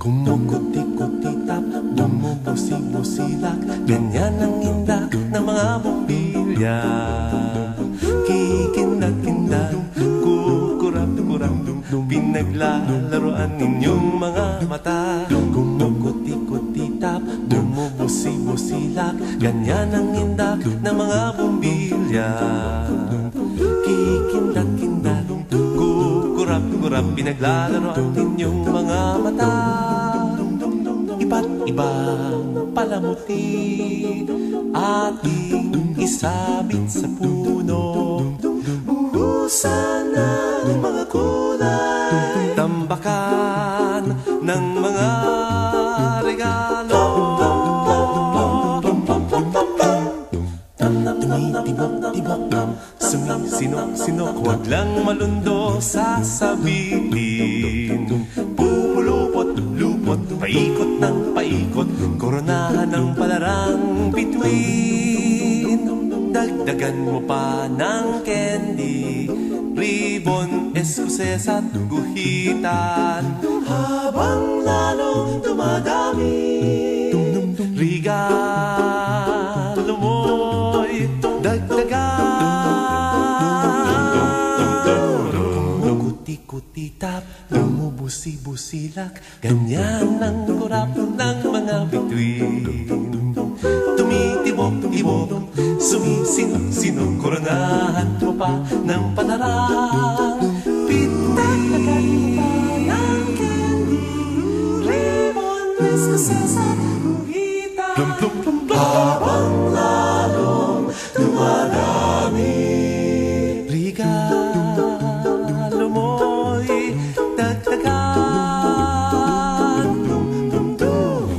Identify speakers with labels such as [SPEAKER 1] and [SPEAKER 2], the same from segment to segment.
[SPEAKER 1] Kumukuti-kutitap, bumubusi-busilak, ganyan ang indak ng mga bumbilya. Kikindag-kindag, kukurap-kurap, pinaglalaroan ninyong mga mata. Kumukuti-kutitap, bumubusi-busilak, ganyan ang indak ng mga bumbilya. Kikindag-kindag, kukurap-kurap, pinaglalaroan ninyong mga mata. Iba't ibang palamuti ating isabit sa puno. Buhusan ng mga kulay, tambakan ng mga regalo. Tumitibok-tibok, sumisinok-sinok, huwag lang malundo sasabihin. Pupulupot-lupot, paikot ng paikot, koronahan ng palarang bituin. Dagdagan mo pa ng candy, ribbon, eskuses at guhitan, habang lalong dumadami. Regalo mo'y dagdagan. Kumukuti-kutitap, bumubusi-busilak, ganyan ang kurap ng mga bituin. Tumitibok-tibok, sumisinok-sinok, koronahan mo pa ng palarang bituin. Ng candy, ribbon, eskuses at guhitan, habang lalong dumadami. Regalo mo'y dagdagan.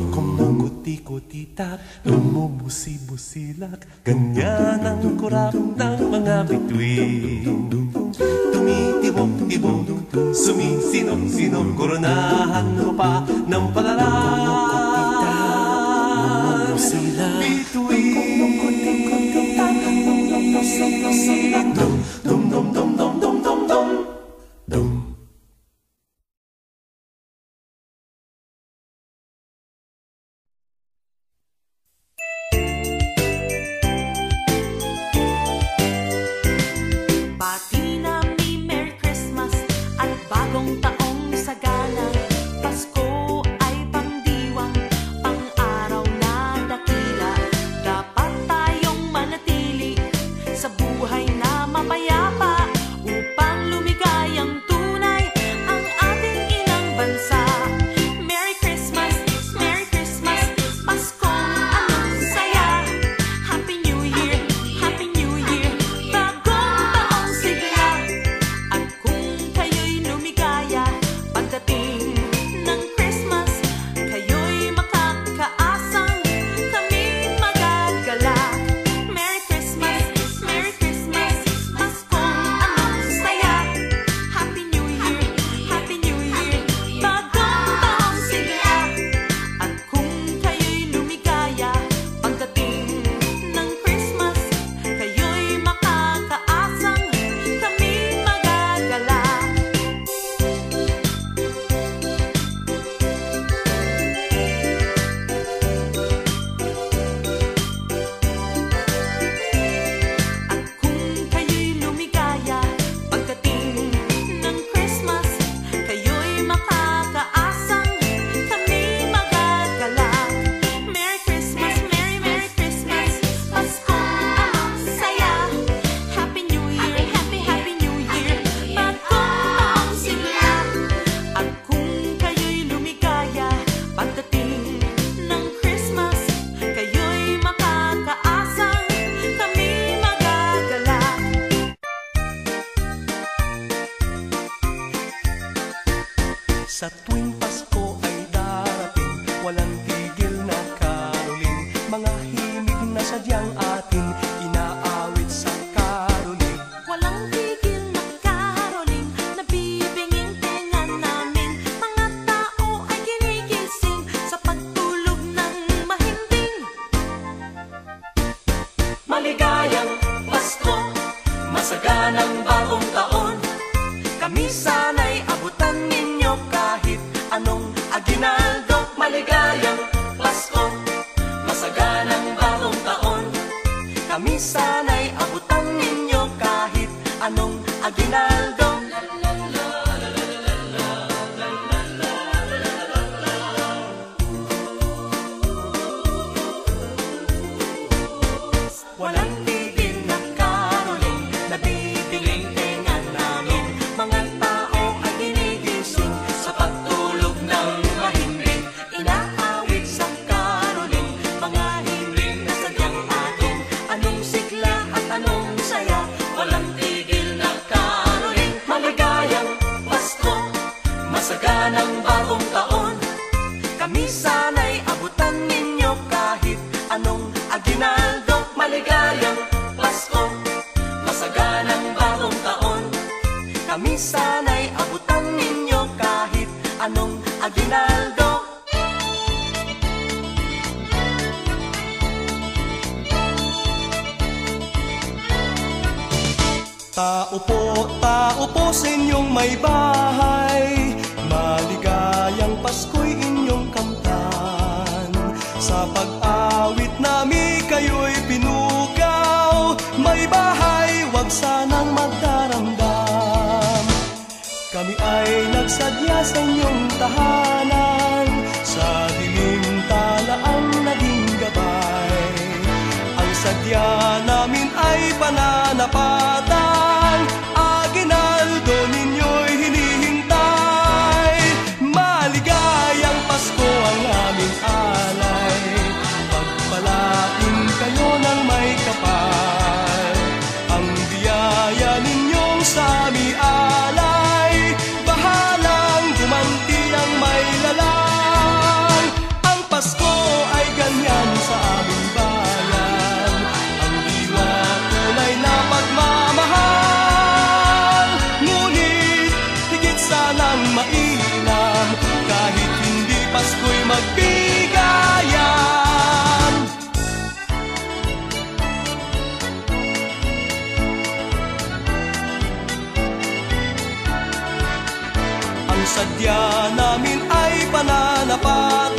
[SPEAKER 1] Kumukuti-kutitap, bumubusi-busilak, ganyan ang kurap ng mga bituin. Tumitibok-tibok, sumisinok-sinok, koronahan mo pa ng palarang bituin. Dum-dum-dum-dum-dum-dum-dum.
[SPEAKER 2] Bati namin Merry Christmas at bagong taong sagana. Pasko ay pangdiwang, pang-araw na dakila. Dapat tayong manatili sa buhay na
[SPEAKER 3] na sadyang ating inaawit sa karoling.
[SPEAKER 2] Walang tigil na caroling, nabibinging tenga namin. Mga tao ay ginigising sa pagtulog ng mahimbing.
[SPEAKER 3] Maligayang Pasko, masaganang bagong taon. Kami sana'y abutan ninyo kahit anong aginaldo. Maligayang Pasko, masaganang bagong taon. Kami sana'y abutan ninyo kahit anong aginaldo. Walang tigil na caroling, nabibinging tenga namin. Mga tao ay ginigising sa pagtulog ng mahimbing. Inaawit sa caroling, mga himbing na sadyang atin. Anong sigla at anong saya, walang tigil na caroling. Maligayang Pasko, masaganang bagong taon. Kami sana'y abutan ninyo kahit anong aginaldo. Maligayang Pasko, masaganang bagong taon. Kami sana'y abutan ninyo kahit anong aginaldo. Tao po sa inyong may bahay, maligayang Pasko'y inyong kamtan. Sa pag-awit namin kayo'y pinugaw, may bahay wag sanang magdaramdam. Kami ay nagsadya sa inyong tahanan, sa dilim tala ang naging gabay. Ang sadya namin ay pananapatan, aginaldo ninyo'y hinihintay. Maligayang Pasko ang aming alay, pagpalain kayo ng may kapal. Ang biyaya ninyong sa aming alay, bahalang gumanti ang may lalang. Ang Pasko ay ganyan sa aming bayan, ang diwa tunay na pagmamahal. Ngunit higit sanang mainam, kahit hindi Pasko'y magbigayan. Ang sadya namin ay pananapat